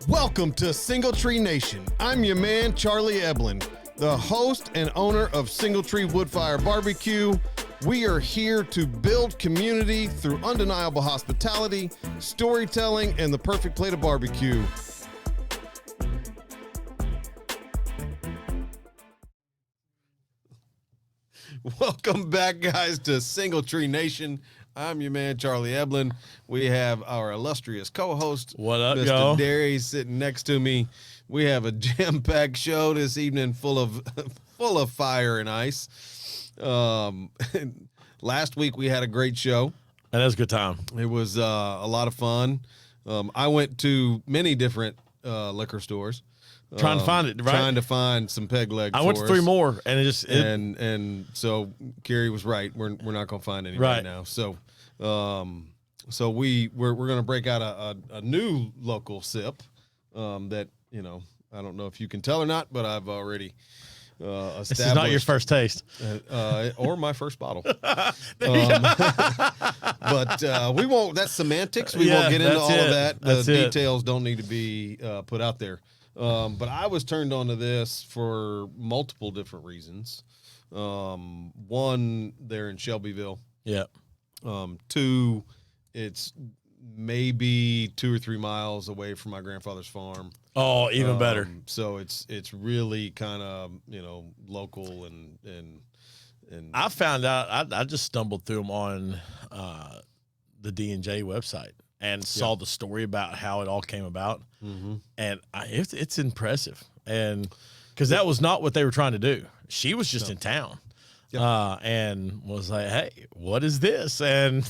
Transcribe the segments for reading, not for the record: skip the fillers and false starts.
Welcome to Single Tree Nation. I'm your man, Charlie Eblin, the host and owner of Single Tree Woodfire Barbecue. We are here to build community through undeniable hospitality, storytelling, and the perfect plate of barbecue. Welcome back, guys, to Single Tree Nation. I'm your man, Charlie Eblin. We have our illustrious co-host, what up, Mr. y'all? Derry, sitting next to me. We have a jam-packed show this evening, full of fire and ice. Last week we had a great show. And that was a good time. It was a lot of fun. I went to many different liquor stores. Trying to find it, right? Trying to find some peg leg. I went to 3 more, and and so Carrie was right. We're not going to find any right now. So we're going to break out a new local sip that, you know, I don't know if you can tell or not, but I've already established. This is not your first taste, or my first bottle. But We won't. That's semantics. We won't get into all of that. The details don't need to be put out there. But I was turned on to this for multiple different reasons. One, they're in Shelbyville. Yeah. 2, it's maybe 2 or 3 miles away from my grandfather's farm. Oh, even better. So it's really kind of, you know, local and I found out I just stumbled through them on the D&J website and saw the story about how it all came about. Mm-hmm. And it's impressive. And because that was not what they were trying to do. She was just in town. Yep. And was like, hey, what is this? And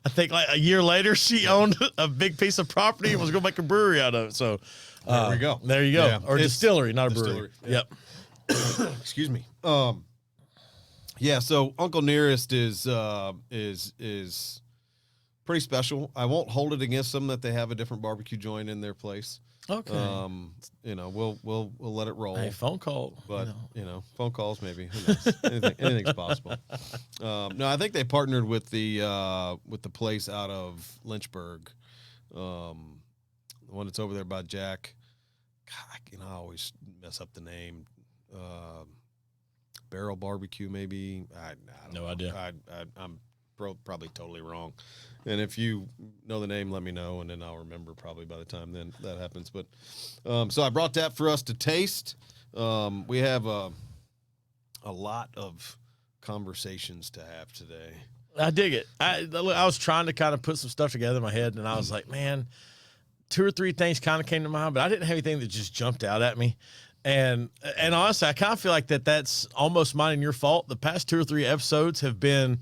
I think like a year later, she owned a big piece of property and was going to make a brewery out of it. So there we go. There you go. Yeah. Or distillery, not a brewery. Yeah. Yep. Excuse me. Yeah. So Uncle Nearest is pretty special. I won't hold it against them that they have a different barbecue joint in their place. Okay. You know, we'll let it roll. Hey, phone call. But you know, phone calls maybe. Who knows? Anything's possible. No, I think they partnered with the place out of Lynchburg, the one that's over there by Jack. God, I always mess up the name. Barrel Barbecue, maybe. I don't know. Idea. I'm probably totally wrong. And if you know the name, let me know, and then I'll remember probably by the time then that happens. But so I brought that for us to taste. We have a lot of conversations to have today. I dig it. I was trying to kind of put some stuff together in my head, and I was like, man, 2 or 3 things kind of came to mind, but I didn't have anything that just jumped out at me. And honestly, I kind of feel like that's almost mine and your fault. The past 2 or 3 episodes have been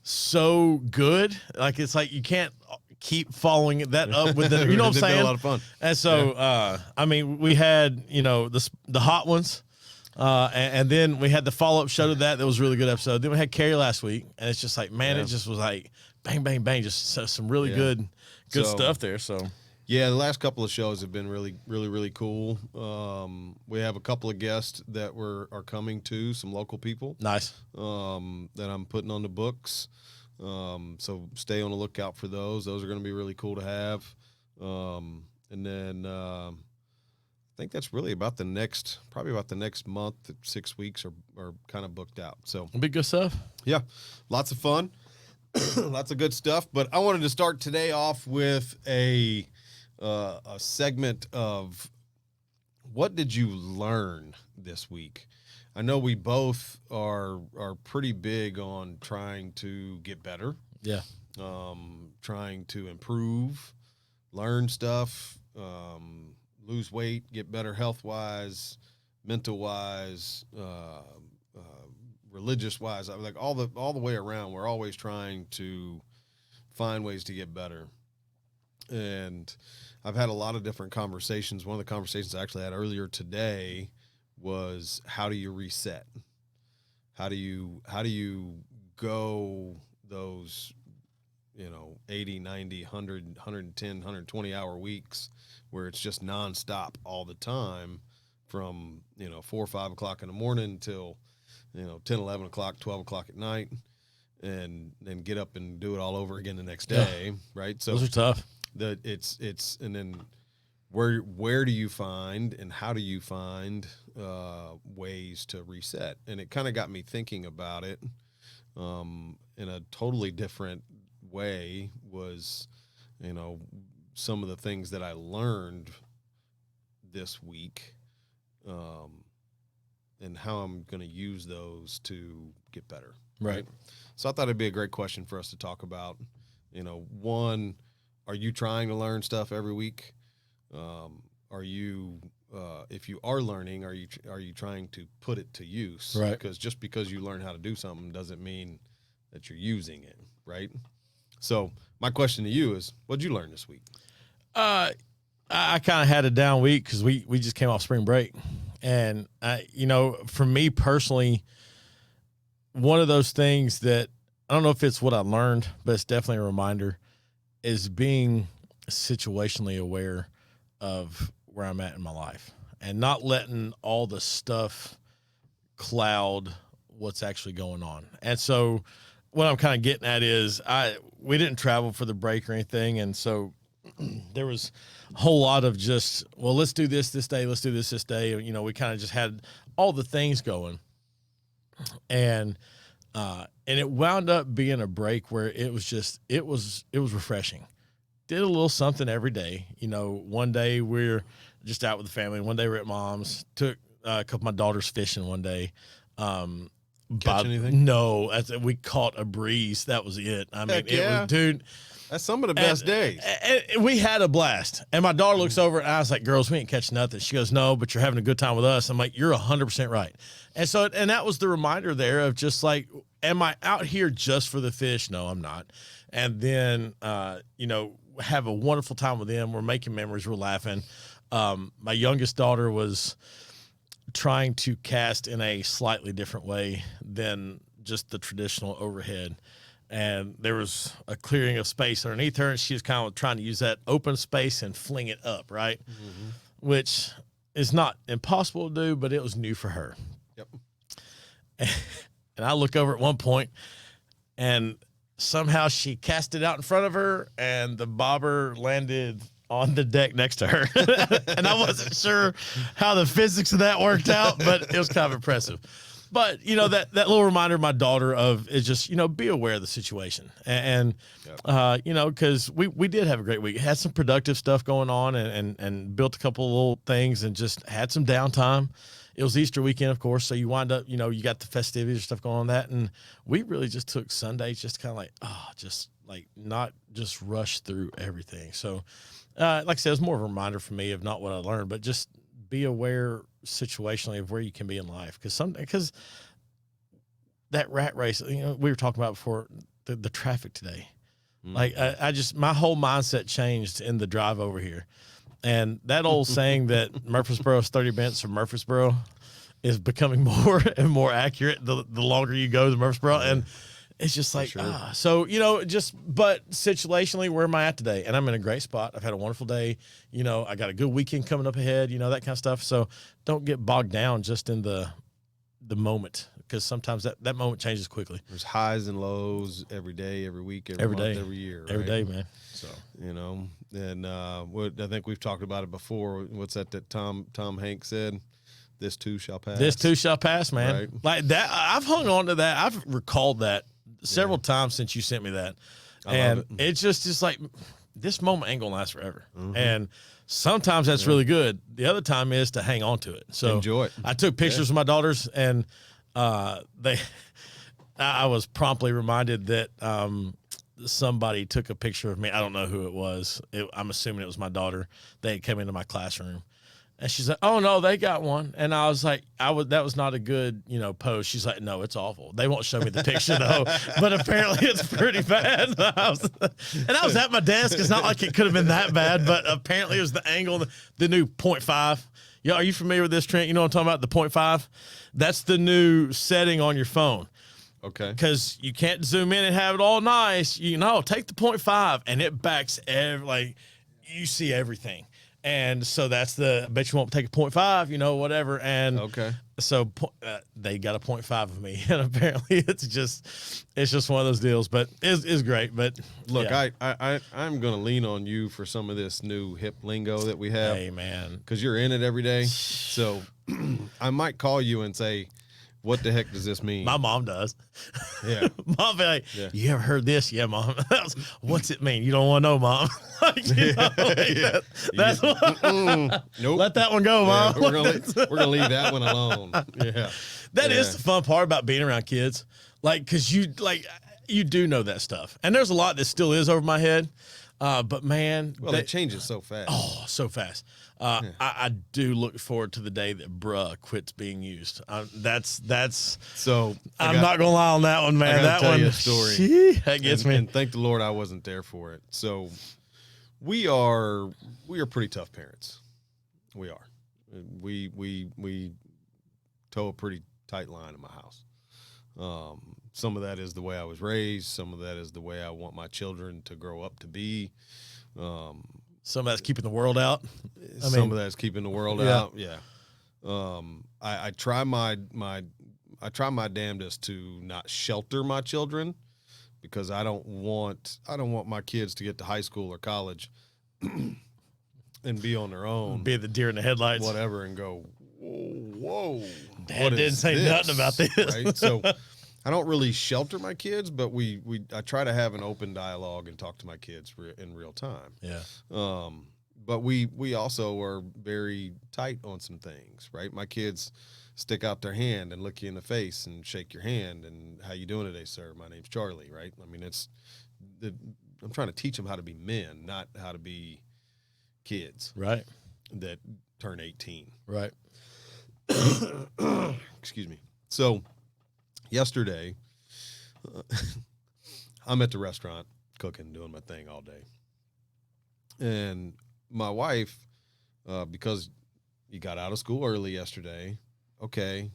so good. Like, it's like you can't keep following that up with the, you know what I'm saying? Been a lot of fun. And so, I mean, we had, you know, the hot ones. And then we had the follow-up show to that was a really good episode. Then we had Carrie last week, and it's just like, man, it just was like bang, bang, bang, just some really good stuff there. So yeah, the last couple of shows have been really, really, really cool. We have a couple of guests that are coming to, some local people. Nice. That I'm putting on the books. So stay on the lookout for those. Those are going to be really cool to have. And then I think that's really about the next month, 6 weeks are kind of booked out. So it'll be good stuff. Yeah, lots of fun, lots of good stuff. But I wanted to start today off with a segment of what did you learn this week? I know we both are pretty big on trying to get better. Yeah. Trying to improve, learn stuff, lose weight, get better health-wise, mental-wise, religious-wise. Like all the way around, we're always trying to find ways to get better. And I've had a lot of different conversations. One of the conversations I actually had earlier today was, how do you reset? How do you go those, 80, 90, 100, 110, 120 hour weeks where it's just nonstop all the time from, 4 or 5 o'clock in the morning till, 10, 11 o'clock, 12 o'clock at night, and then get up and do it all over again the next day. Right. So those are tough. And then where do you find and how do you find ways to reset? And it kind of got me thinking about it in a totally different way. Was, some of the things that I learned this week, and how I'm going to use those to get better. Right. So I thought it'd be a great question for us to talk about. One, are you trying to learn stuff every week? Are you, if you are learning, are you trying to put it to use? Right. Because just because you learn how to do something doesn't mean that you're using it. Right. So my question to you is, what'd you learn this week? I kind of had a down week because we just came off spring break. And, for me personally, one of those things that I don't know if it's what I learned, but it's definitely a reminder, is being situationally aware of where I'm at in my life and not letting all the stuff cloud what's actually going on. And so what I'm kind of getting at is we didn't travel for the break or anything. And so there was a whole lot of just, well, let's do this day. Let's do this day. We kind of just had all the things going, and it wound up being a break where it was refreshing. Did a little something every day. One day we're just out with the family. One day we're at mom's. Took a couple of my daughters fishing one day. Catch anything? No, we caught a breeze. That was it. I mean, it was, dude. That's some of the best days. And we had a blast. And my daughter looks over and I was like, girls, we ain't catching nothing. She goes, no, but you're having a good time with us. I'm like, you're 100% right. And so, and that was the reminder there of just like, am I out here just for the fish? No, I'm not. And then, have a wonderful time with them. We're making memories. We're laughing. My youngest daughter was trying to cast in a slightly different way than just the traditional overhead. And there was a clearing of space underneath her, and she was kind of trying to use that open space and fling it up, right? Mm-hmm. Which is not impossible to do, but it was new for her. Yep. And I look over at one point, and somehow she cast it out in front of her, and the bobber landed on the deck next to her. And I wasn't sure how the physics of that worked out, but it was kind of impressive. But, that little reminder of my daughter of is just, be aware of the situation. And because we did have a great week. Had some productive stuff going on and built a couple of little things and just had some downtime. It was Easter weekend, of course, so you wind up, you got the festivities and stuff going on that. And we really just took Sundays just kind of not just rush through everything. So, like I said, it was more of a reminder for me of not what I learned, but just be aware situationally of where you can be in life. Because that rat race, we were talking about before, the traffic today. Mm-hmm. My whole mindset changed in the drive over here. And that old saying that Murfreesboro is 30 minutes from Murfreesboro is becoming more and more accurate the longer you go to Murfreesboro. And it's just like, sure. But situationally, where am I at today? And I'm in a great spot. I've had a wonderful day. I got a good weekend coming up ahead, that kind of stuff. So don't get bogged down just in the moment, because sometimes that moment changes quickly. There's highs and lows every day, every week, every month, day. every year. Every right? day, man. So, and I think we've talked about it before. What's that Tom Hanks said? This too shall pass. This too shall pass, man. Right. Like that. I've hung on to that. I've recalled that several times since you sent me that. And it's just like, this moment ain't gonna last forever. Mm-hmm. And sometimes that's really good. The other time is to hang on to it. So enjoy it. I took pictures of my daughters, and I was promptly reminded that somebody took a picture of me. I don't know who it was. I'm assuming it was my daughter. They came into my classroom. And she's like, "Oh no, they got one." And I was like, that was not a good, post. She's like, "No, it's awful. They won't show me the picture though." But apparently it's pretty bad. And I was at my desk. It's not like it could have been that bad, but apparently it was the angle, the new 0.5. Yeah, are you familiar with this, Trent? You know what I'm talking about? The 0.5? That's the new setting on your phone. Okay. Because you can't zoom in and have it all nice. Take the 0.5 and it backs you see everything. And so that's I bet you won't take a 0.5, whatever. And okay. So they got a 0.5 of me, and apparently it's just one of those deals. But it's great. But look, I'm gonna lean on you for some of this new hip lingo that we have. Hey man, because you're in it every day. So I might call you and say, what the heck does this mean? My mom does. Yeah. Mom be like, you ever heard this? Yeah, Mom. What's it mean? You don't want to know, Mom. That's what. Nope. Let that one go, Mom. We're gonna leave that one alone. Yeah. That is the fun part about being around kids. Because you do know that stuff. And there's a lot that still is over my head. But man, it changes so fast. Oh, so fast. I do look forward to the day that bruh quits being used. That's so. I'm not gonna lie on that one, man. That tell one, you a story. That gets me. And thank the Lord I wasn't there for it. So we are pretty tough parents. We are. We toe a pretty tight line in my house. Some of that is the way I was raised. Some of that is the way I want my children to grow up to be. Some of that's keeping the world out. Some of that's keeping the world out. Yeah. I try my damnedest to not shelter my children, because I don't want my kids to get to high school or college and be on their own, be the deer in the headlights, whatever, and go, whoa, Dad didn't say nothing about this, right? So I don't really shelter my kids, but I try to have an open dialogue and talk to my kids in real time. Yeah. But we also are very tight on some things, right? My kids stick out their hand and look you in the face and shake your hand and how you doing today, sir? My name's Charlie, right? I mean, I'm trying to teach them how to be men, not how to be kids, right? That turn 18, right? Excuse me. So yesterday, I'm at the restaurant cooking, doing my thing all day, and my wife, because you got out of school early yesterday, okay,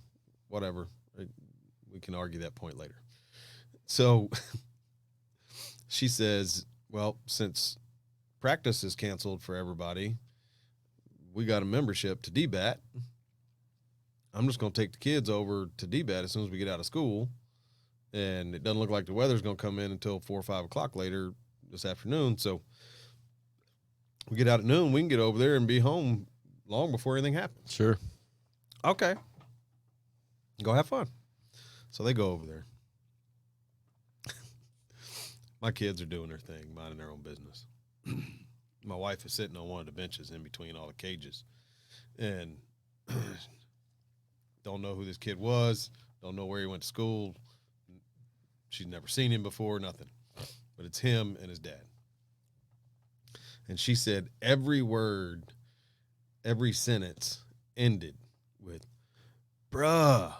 whatever. We can argue that point later. So she says, well, since practice is canceled for everybody, we got a membership to DBAT. I'm just going to take the kids over to DBAT as soon as we get out of school. And it doesn't look like the weather's going to come in until 4 or 5 o'clock later this afternoon. So we get out at noon, we can get over there and be home long before anything happens. Sure. Okay. Go have fun. So they go over there. My kids are doing their thing, minding their own business. My wife is sitting on one of the benches in between all the cages. And don't know who this kid was, don't know where he went to school. She's never seen him before, nothing. But it's him and his dad. And she said every word, every sentence ended with, bruh.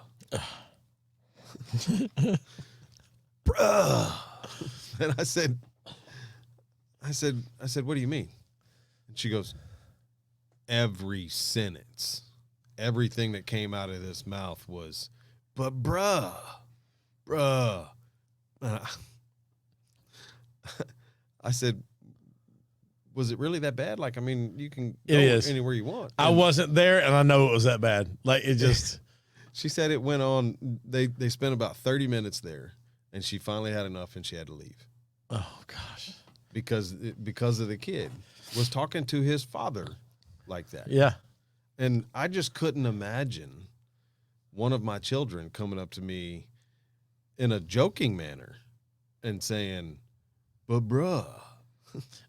Bruh. And I said, what do you mean? And she goes, every sentence, everything that came out of this mouth was, but bruh. I said, was it really that bad? Like, I mean, you can go anywhere you want. I wasn't there, and I know it was that bad. Like, it just... She said it went on, they spent about 30 minutes there, and she finally had enough, and she had to leave. Oh, gosh. Because of the kid was talking to his father like that. Yeah. And I just couldn't imagine one of my children coming up to me in a joking manner and saying, but bruh.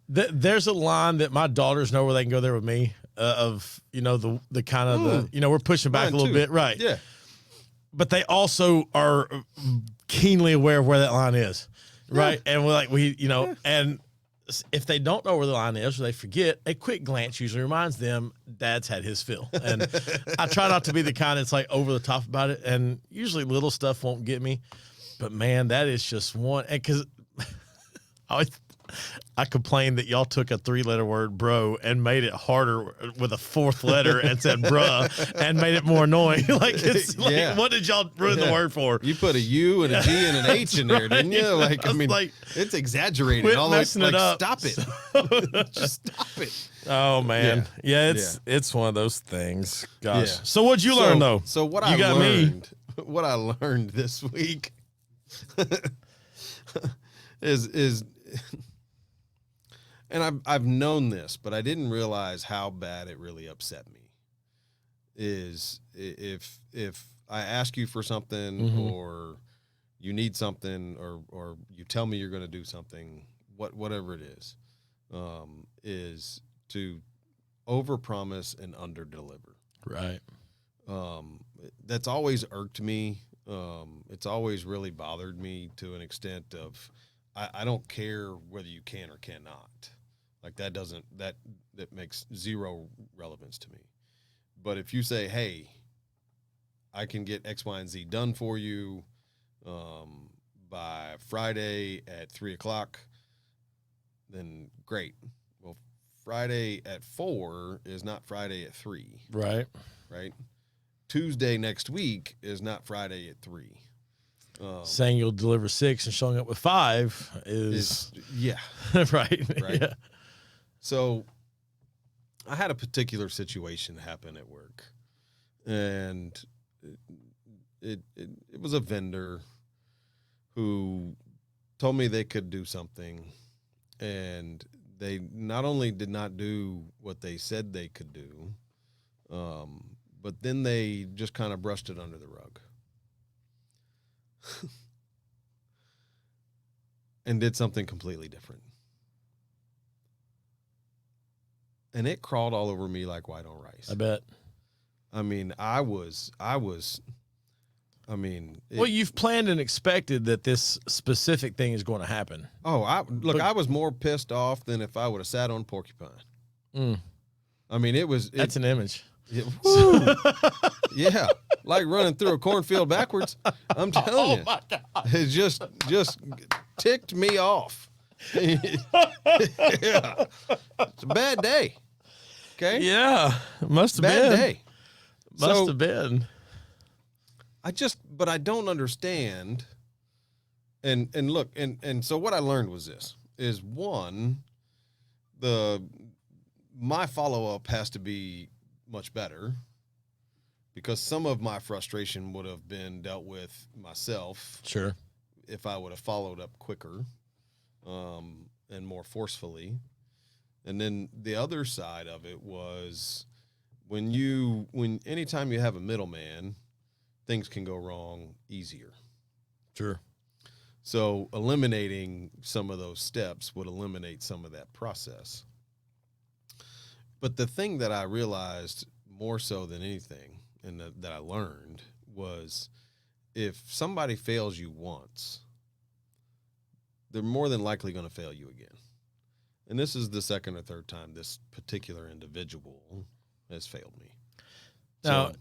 There's a line that my daughters know where they can go there with me of, the kind of we're pushing back a little bit. Right. Yeah. But they also are keenly aware of where that line is. Right. Yeah. And we're like, and if they don't know where the line is or they forget, a quick glance usually reminds them Dad's had his fill. And I try not to be the kind that's like over the top about it. And usually little stuff won't get me. But man, that is just one. And because I complained that y'all took a 3-letter word, bro, and made it harder with a 4th letter and said bruh and made it more annoying. Like, it's like, what did y'all ruin the word for? You put a U and a G and an H in there, didn't you? Like, I mean, like, it's exaggerated. All messing it up. Stop it. Just stop it. Oh man. Yeah, it's one of those things. Gosh. Yeah. So what'd you learn though? So what I learned this week is and I've known this, but I didn't realize how bad it really upset me. Is if I ask you for something or you need something or you tell me you're going to do something, whatever it is to overpromise and underdeliver. Right. That's always irked me. It's always really bothered me to an extent of I don't care whether you can or cannot. Like that makes zero relevance to me. But if you say, hey, I can get X, Y, and Z done for you by Friday at 3:00, then great. Well, Friday at 4 is not Friday at 3. Right. Right. Tuesday next week is not Friday at 3. Saying you'll deliver 6 and showing up with 5 is right. Yeah. So I had a particular situation happen at work, and it was a vendor who told me they could do something, and they not only did not do what they said they could do, but then they just kind of brushed it under the rug and did something completely different. And it crawled all over me like white on rice. I bet. I mean, well, you've planned and expected that this specific thing is going to happen. Oh, I was more pissed off than if I would have sat on porcupine. I mean, that's an image. Yeah, like running through a cornfield backwards. I'm telling you, my God. It just ticked me off. Yeah. It's a bad day. Okay. Yeah, must have been. Bad day. Must have been. But I don't understand. And look, and so what I learned was this: is one, my follow-up has to be much better, because some of my frustration would have been dealt with myself. Sure. If I would have followed up quicker, and more forcefully. And then the other side of it was anytime you have a middleman, things can go wrong easier. Sure. So eliminating some of those steps would eliminate some of that process. But the thing that I realized more so than anything, and that I learned, was if somebody fails you once, they're more than likely going to fail you again. And this is the second or third time this particular individual has failed me. Now,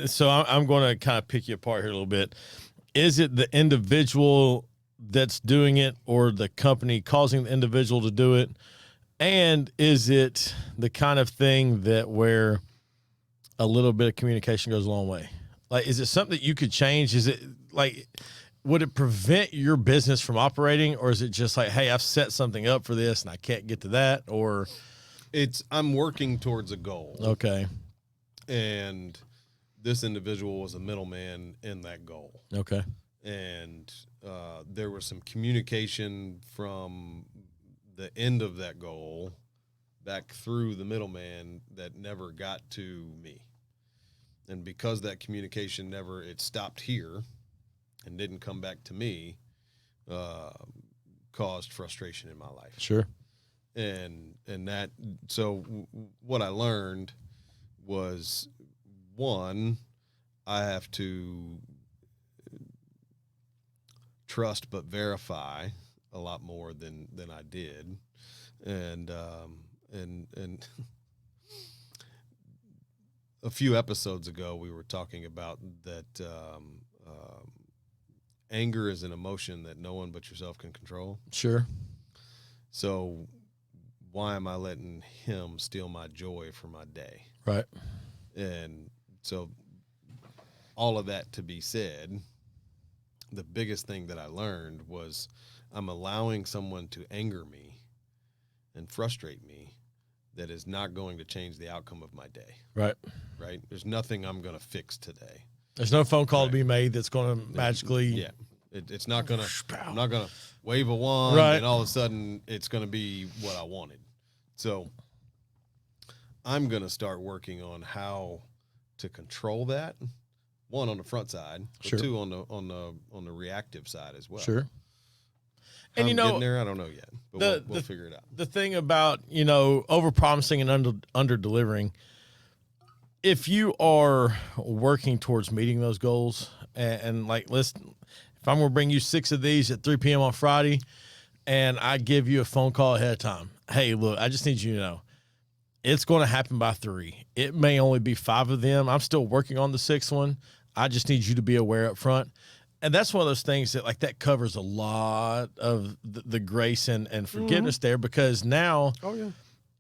so I'm going to kind of pick you apart here a little bit. Is it the individual that's doing it, or the company causing the individual to do it? And is it the kind of thing that where a little bit of communication goes a long way? Like, is it something that you could change? Is it like, would it prevent your business from operating, or is it just like, hey, I've set something up for this and I can't get to that? Or I'm working towards a goal. Okay. And this individual was a middleman in that goal. Okay. And there was some communication from the end of that goal back through the middleman that never got to me. And because that communication it stopped here and didn't come back to me, caused frustration in my life. Sure. And that, so what I learned was, one, I have to trust but verify a lot more than I did. And a few episodes ago, we were talking about that anger is an emotion that no one but yourself can control. Sure. So why am I letting him steal my joy for my day? Right. And so all of that to be said, the biggest thing that I learned was I'm allowing someone to anger me and frustrate me that is not going to change the outcome of my day. Right. Right. There's nothing I'm going to fix today. There's no phone call to be made that's going to magically. Yeah. It's not going to, I'm not going to wave a wand and all of a sudden it's going to be what I wanted. So I'm going to start working on how to control that. One, on the front side, but two, on the reactive side as well. Sure. And I'm getting there, I don't know yet, but we'll figure it out. The thing about, over promising and under delivering, if you are working towards meeting those goals and like, listen, if I'm going to bring you 6 of these at 3 p.m. on Friday and I give you a phone call ahead of time, hey, look, I just need you to know it's going to happen by 3. It may only be 5 of them. I'm still working on the 6th one. I just need you to be aware up front. And that's one of those things that, like, that covers a lot of the grace and forgiveness there, because now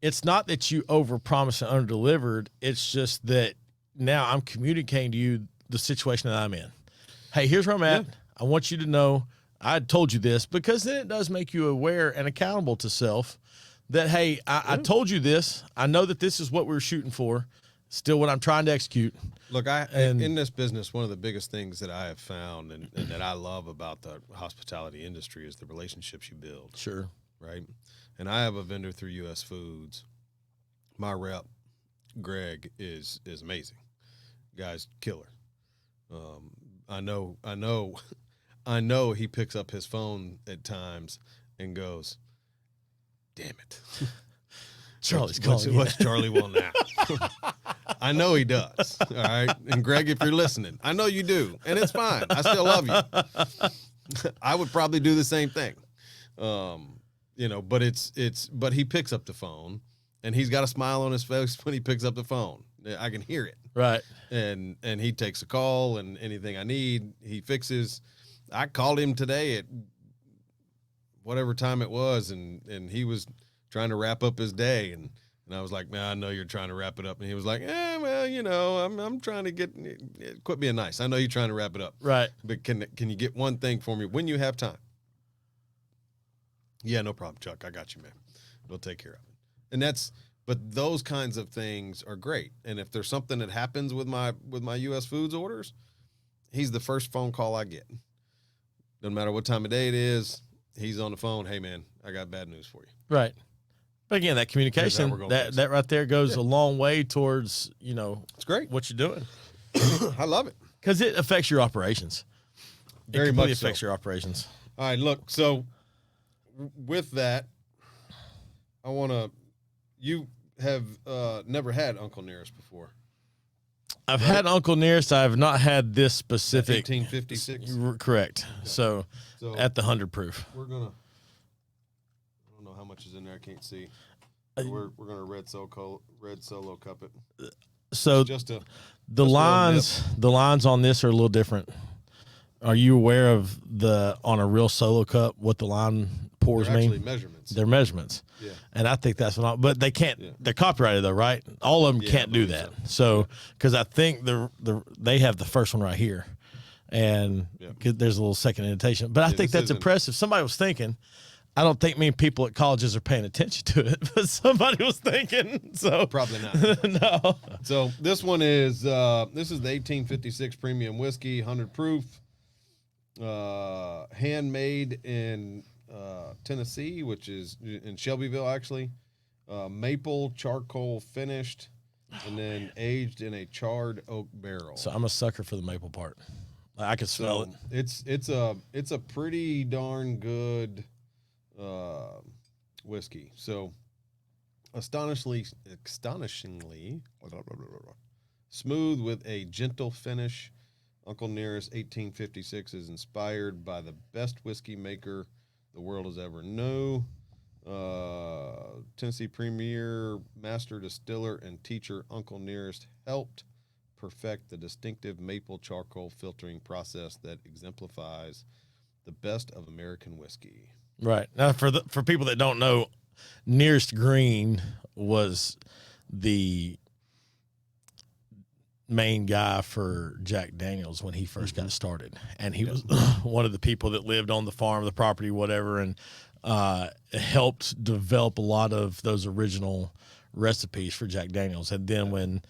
it's not that you overpromised and underdelivered. It's just that now I'm communicating to you the situation that I'm in. Hey, here's where I'm at. I want you to know I told you this, because then it does make you aware and accountable to self that, hey, I told you this. I know that this is what we were shooting for. Still what I'm trying to execute. Look, in this business, one of the biggest things that I have found and that I love about the hospitality industry is the relationships you build. Sure. Right? And I have a vendor through US Foods. My rep, Greg, is amazing. Guy's killer. I know he picks up his phone at times and goes, damn it. Charlie's calling. What's Charlie want now? I know he does. All right. And Greg, if you're listening, I know you do. And it's fine. I still love you. I would probably do the same thing. But he picks up the phone and he's got a smile on his face when he picks up the phone. I can hear it. Right. And he takes a call, and anything I need, he fixes. I called him today at whatever time it was, and he was trying to wrap up his day, and I was like, man, I know you're trying to wrap it up. And he was like, I'm trying to quit being nice. I know you're trying to wrap it up. Right. But can you get one thing for me when you have time? Yeah, no problem, Chuck. I got you, man. We'll take care of it. But those kinds of things are great. And if there's something that happens with my US Foods orders, he's the first phone call I get. No matter what time of day it is, he's on the phone. Hey, man, I got bad news for you. Right. But again, that communication, that right there goes a long way towards, it's great what you're doing. I love it. Because it affects your operations. Very much affects your operations. All right, look, so with that, you have never had Uncle Nearest before. I've had Uncle Nearest. I have not had this specific 1856. Correct. Okay. So at the 100 proof. We're gonna. I don't know how much is in there. I can't see. We're gonna red solo cup it. So the lines on this are a little different. Are you aware of on a real solo cup what the line pours mean? Actually measurements. They're measurements. Yeah. And I think that's but they can't. Yeah. They're copyrighted though, right? All of them can't do that. So because I think they have the first one right here, and there's a little second indentation. But I think that's impressive. Somebody was thinking. I don't think many people at colleges are paying attention to it, but somebody was thinking. So probably not. No. So this one is the 1856 premium whiskey, 100 proof, handmade in Tennessee, which is in Shelbyville, actually. Maple charcoal finished, and then aged in a charred oak barrel. So I'm a sucker for the maple part. I can smell it. It's a pretty darn good whiskey. So astonishingly smooth with a gentle finish. Uncle Nearest 1856 is inspired by the best whiskey maker the world has ever known. Tennessee premier master distiller and teacher Uncle Nearest helped perfect the distinctive maple charcoal filtering process that exemplifies the best of American whiskey. Right. Now, for people that don't know, Nearest Green was the main guy for Jack Daniels when he first got started, and he was one of the people that lived on the farm, the property, whatever, and helped develop a lot of those original recipes for Jack Daniels. And then when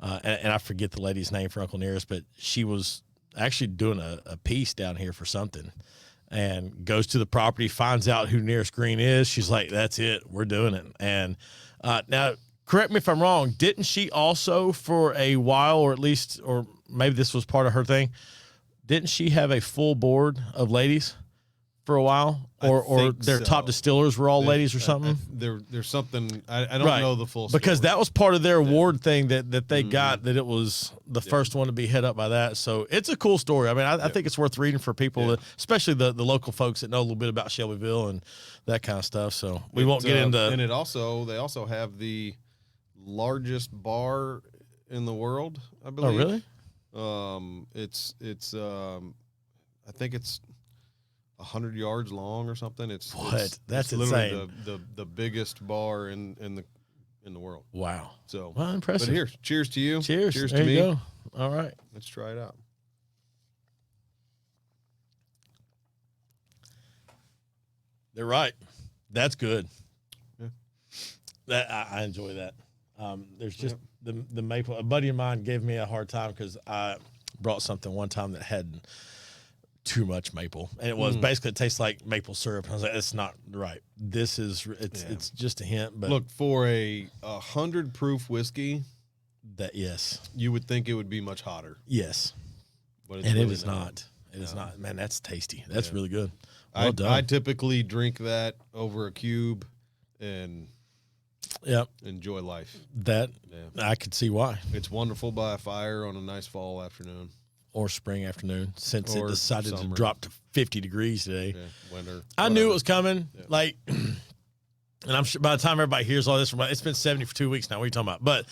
and I forget the lady's name for Uncle Nearest, but she was actually doing a piece down here for something, and goes to the property, finds out who Nearest Green is. She's like, that's it, we're doing it. And now, correct me if I'm wrong, didn't she also for a while, or at least, or maybe this was part of her thing, didn't she have a full board of ladies for a while? Or their top distillers were all ladies or something? There's something, I don't know the full story. Because that was part of their award thing that they got, that it was the first one to be head up by that. So it's a cool story. I mean, I think it's worth reading for people, that, especially the local folks that know a little bit about Shelbyville and that kind of stuff. So we won't get into... And they also have the largest bar in the world, I believe. Oh, really? It's I think it's 100 yards long or something. That's literally insane. the biggest bar in the world. Wow. So, well, impressive. But here, cheers to you. Cheers to me. Go. All right. Let's try it out. They're right. That's good. Yeah. That I enjoy that. There's just the maple. A buddy of mine gave me a hard time because I brought something one time that had too much maple, and it was basically, it tastes like maple syrup. I was like, it's not right. This is it's just a hint. But look, for a 100 proof whiskey, that you would think it would be much hotter. Yes, but it's really not. It is not. Man, that's tasty. That's really good. Well done. I typically drink that over a cube and enjoy life. That I could see why. It's wonderful by a fire on a nice fall afternoon. Or spring afternoon, since it decided to drop to 50 degrees today. Yeah, winter. I knew it was coming. Yeah. Like, and I'm sure by the time everybody hears all this, it's been 70 for 2 weeks now. What are you talking about? But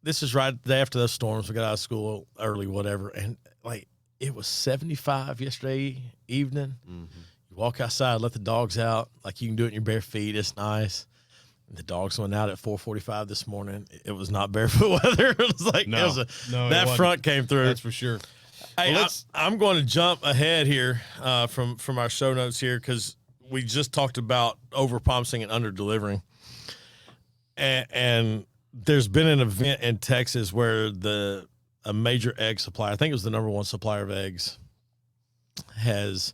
this is right the day after those storms. We got out of school early, whatever. And like, it was 75 yesterday evening. Mm-hmm. You walk outside, let the dogs out. Like, you can do it in your bare feet. It's nice. The dogs went out at 4:45 this morning. It was not barefoot weather. It was like that front came through. That's for sure. Hey, I'm going to jump ahead here from our show notes here, because we just talked about over-promising and under-delivering. And there's been an event in Texas where a major egg supplier, I think it was the number one supplier of eggs, has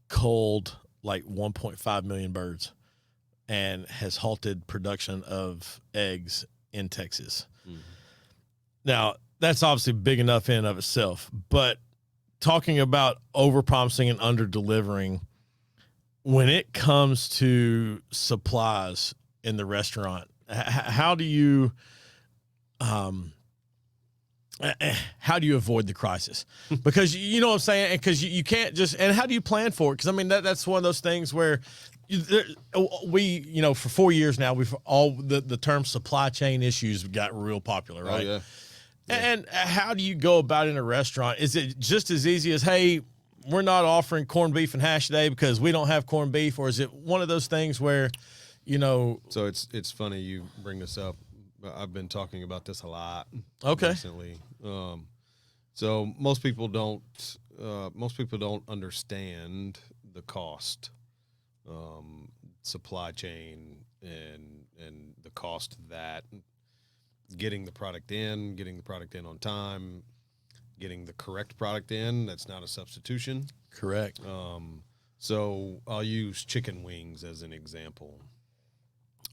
culled like 1.5 million birds and has halted production of eggs in Texas. Mm-hmm. Now, that's obviously big enough in and of itself, but talking about over-promising and under-delivering, when it comes to supplies in the restaurant, how do you avoid the crisis? Because you know what I'm saying? Because you can't just, and how do you plan for it? Because I mean, that's one of those things where we, for 4 years now, we've the term supply chain issues got real popular, right? Oh, yeah. And how do you go about it in a restaurant? Is it just as easy as, hey, we're not offering corned beef and hash today because we don't have corned beef? Or is it one of those things where, So it's funny you bring this up. I've been talking about this a lot recently. So most people don't understand the cost, supply chain, and the cost of that, getting the product in on time, getting the correct product in. That's not a substitution. Correct. So I'll use chicken wings as an example.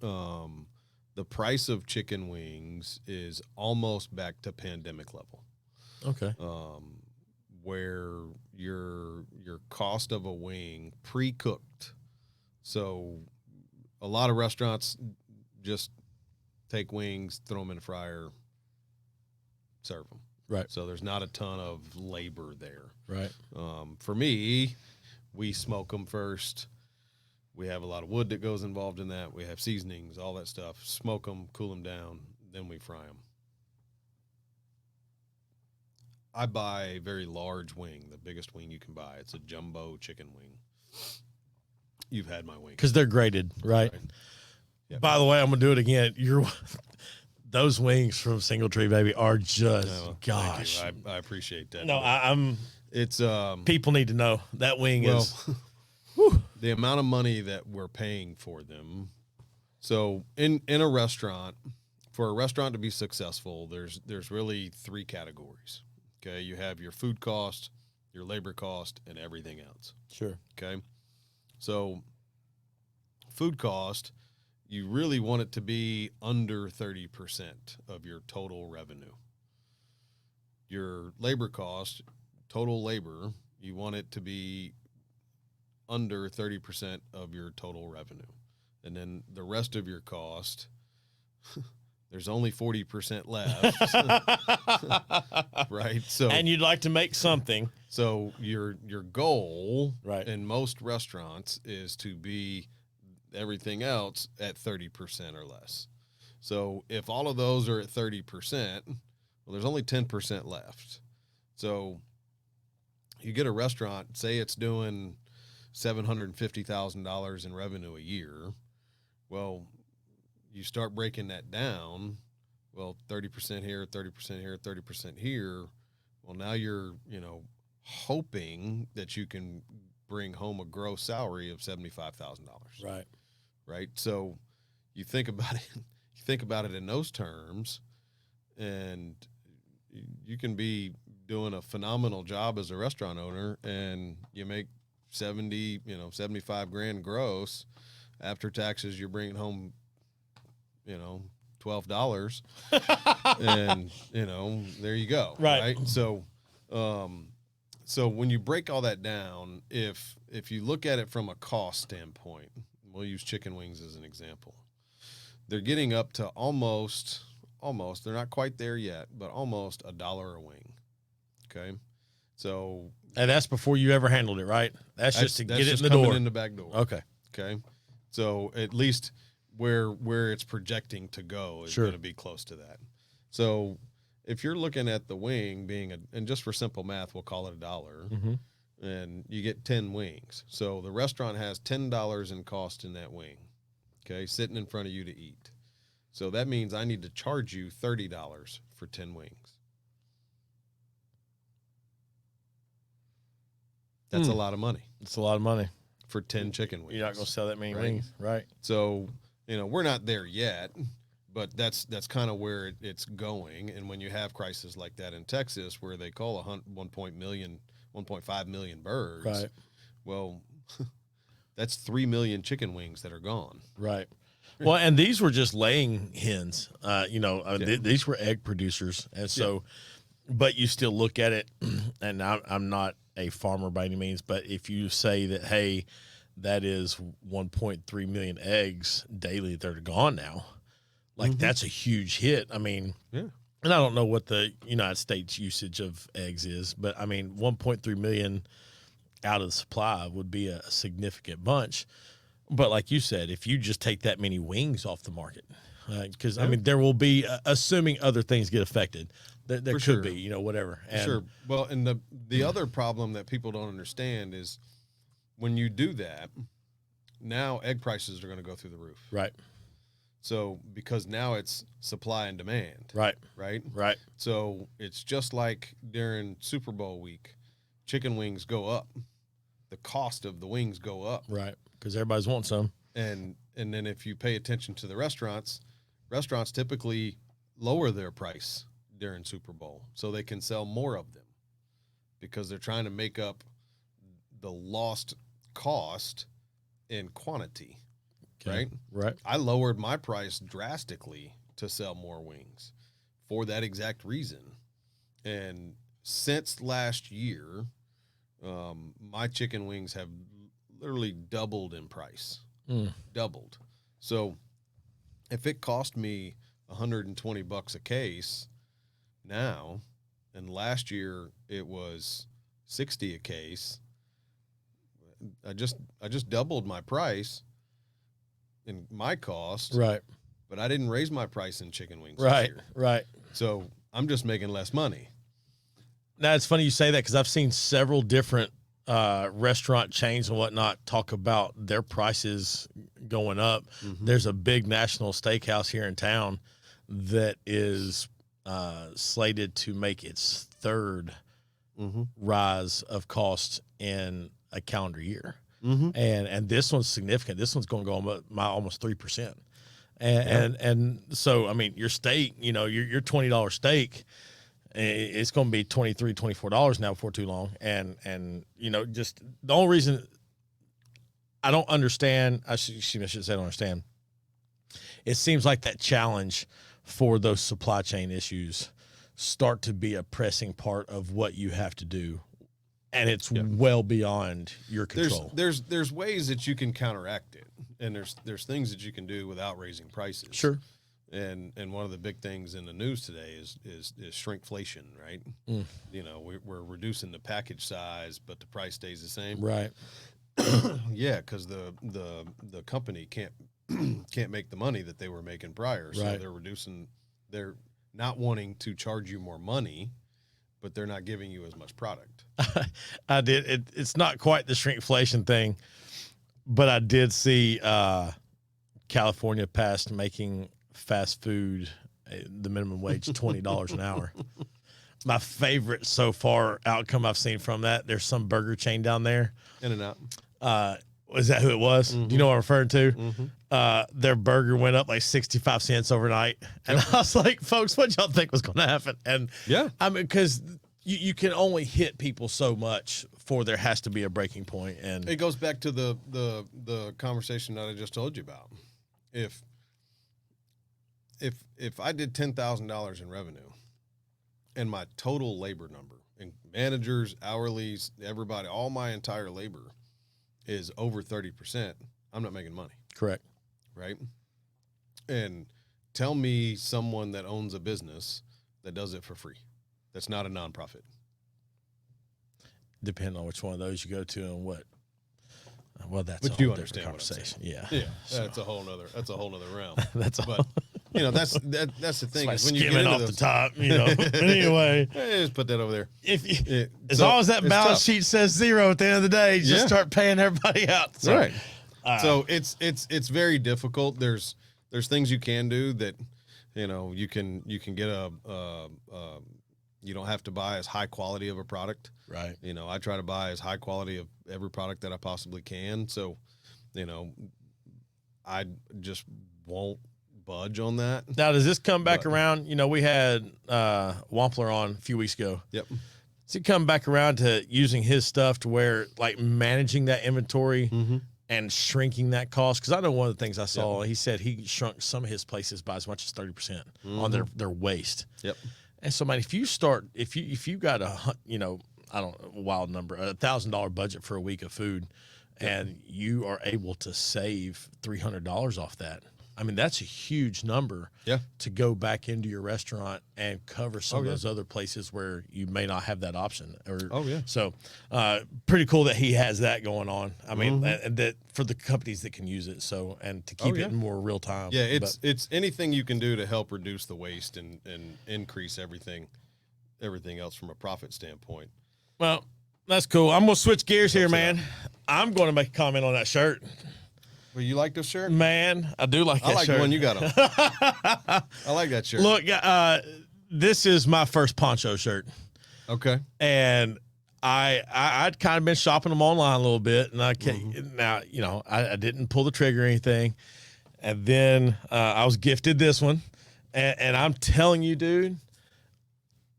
The price of chicken wings is almost back to pandemic level. Okay. Where your cost of a wing pre-cooked. So a lot of restaurants just take wings, throw them in a fryer, serve them. Right. So there's not a ton of labor there. Right. For me, we smoke them first. We have a lot of wood that goes involved in that. We have seasonings, all that stuff. Smoke them, cool them down, then we fry them. I buy a very large wing, the biggest wing you can buy. It's a jumbo chicken wing. you've had my wings. Because they're graded, right? Yep. By the way, I'm gonna do it again. Those wings from Single Tree, baby, are just gosh. I appreciate that. No, it's people need to know that wing is the amount of money that we're paying for them. So in a restaurant, for a restaurant to be successful, there's really 3 categories. Okay, you have your food cost, your labor cost, and everything else. Sure. Okay, so food cost, you really want it to be under 30% of your total revenue. Your labor cost, total labor, you want it to be under 30% of your total revenue. And then the rest of your cost, there's only 40% left. Right? So, and you'd like to make something. So your goal in most restaurants is to be everything else at 30% or less. So if all of those are at 30%, well, there's only 10% left. So you get a restaurant, say it's doing $750,000 in revenue a year. Well, you start breaking that down. Well, 30% here, 30% here, 30% here. Well, now you're, hoping that you can bring home a gross salary of $75,000. Right. So you think about it in those terms, and you can be doing a phenomenal job as a restaurant owner, and you make 75 grand gross. After taxes, you're bringing home, $12, and there you go. Right. So, so when you break all that down, if you look at it from a cost standpoint, we'll use chicken wings as an example. They're getting up to almost, they're not quite there yet, but almost $1 a wing. Okay. So, and that's before you ever handled it, right? That's just to get it in the door. In the back door. Okay. Okay. So at least where it's projecting to go is going to be close to that. So if you're looking at the wing being and just for simple math, we'll call it $1. And you get 10 wings. So the restaurant has $10 in cost in that wing, okay, sitting in front of you to eat. So that means I need to charge you $30 for 10 wings. That's a lot of money. It's a lot of money. For 10 chicken wings. You're not going to sell that many wings, right? So, we're not there yet, but that's kind of where it's going. And when you have crises like that in Texas where they call 1.5 million birds, right? Well, that's 3 million chicken wings that are gone. Right. Well, and these were just laying hens. These were egg producers, and so, but you still look at it, and I'm not a farmer by any means, but if you say that, hey, that is 1.3 million eggs daily that are gone now, like that's a huge hit. I mean, and I don't know what the United States usage of eggs is, but I mean, 1.3 million out of the supply would be a significant bunch. But like you said, if you just take that many wings off the market, because I mean, there will be, assuming other things get affected, there could be, whatever. And, Well, and the other problem that people don't understand is when you do that, now egg prices are going to go through the roof. Right. So because now it's supply and demand. Right. Right. So it's just like during Super Bowl week, chicken wings go up. The cost of the wings go up. Right. Because everybody's wanting some. And then if you pay attention to the restaurants typically lower their price during Super Bowl so they can sell more of them because they're trying to make up the lost cost in quantity. Okay. Right. I lowered my price drastically to sell more wings for that exact reason. And since last year, my chicken wings have literally doubled in price. Doubled. So if it cost me $120 a case now, and last year it was $60 a case, I just doubled my price in my cost. Right. But I didn't raise my price in chicken wings. Right. This year. Right. So I'm just making less money. Now it's funny you say that because I've seen several different restaurant chains and whatnot talk about their prices going up. Mm-hmm. There's a big national steakhouse here in town that is slated to make its third rise of cost in a calendar year. And this one's significant. This one's going to go almost 3%. And so, I mean, your steak, you know, your $20 steak, it's going to be $23, $24 now before too long. And, you know, just the only reason I don't understand, I should say I don't understand. It seems like that challenge for those supply chain issues start to be a pressing part of what you have to do. And it's well beyond your control. There's ways that you can counteract it, and there's things that you can do without raising prices. Sure. And one of the big things in the news today is shrinkflation, right? You know, we're reducing the package size, but the price stays the same. Right. Yeah, because the company can't make the money that they were making prior, so they're reducing. They're not wanting to charge you more money, but they're not giving you as much product. I did. It's not quite the shrinkflation thing, but I did see California passed making fast food the minimum wage $20 an hour. My favorite so far outcome I've seen from that, there's some burger chain down there. In-N-Out. Is that who it was? Do you know what I'm referring to? Their burger went up like 65 cents overnight. And I was like, folks, what y'all think was going to happen? And I mean, because you can only hit people so much before there has to be a breaking point. And it goes back to the conversation that I just told you about. If I did $10,000 in revenue and my total labor number and managers, hourlies, everybody, all my entire labor is over 30%, I'm not making money. Correct. Right? And tell me someone that owns a business that does it for free. That's not a nonprofit. Depending on which one of those you go to and what. Well, that's but a you whole understand conversation. Yeah. So. That's a whole nother realm. But you know, that's the thing. Is when you get off those, the top, you know. Anyway, just put that over there. As long as that balance sheet says zero at the end of the day, just start paying everybody out. So, right. So it's very difficult. There's things you can do that, you know, you can get you don't have to buy as high quality of a product. Right. You know, I try to buy as high quality of every product that I possibly can. So, you know, I just won't budge on that. Now, does this come back around? You know, we had Wampler on a few weeks ago. Yep. Does it come back around to using his stuff to where, like, managing that inventory and shrinking that cost? Because I know one of the things I saw, he said he shrunk some of his places by as much as 30% on their waste. Yep. And so, man, if you got a wild number, $1,000 budget for a week of food, and you are able to save $300 off that, I mean, that's a huge number to go back into your restaurant and cover some of those other places where you may not have that option. So pretty cool that he has that going on. I mean, and that for the companies that can use it. So, and to keep it in more real time. Yeah. It's anything you can do to help reduce the waste and increase everything else from a profit standpoint. Well, that's cool. I'm going to switch gears here, man. I'm going to make a comment on that shirt. Well, you like this shirt? Man, I do like that shirt. I like the one you got on. I like that shirt. Look, this is my first poncho shirt. Okay. And I'd kind of been shopping them online a little bit. And now, you know, I didn't pull the trigger or anything. And then I was gifted this one. And I'm telling you, dude,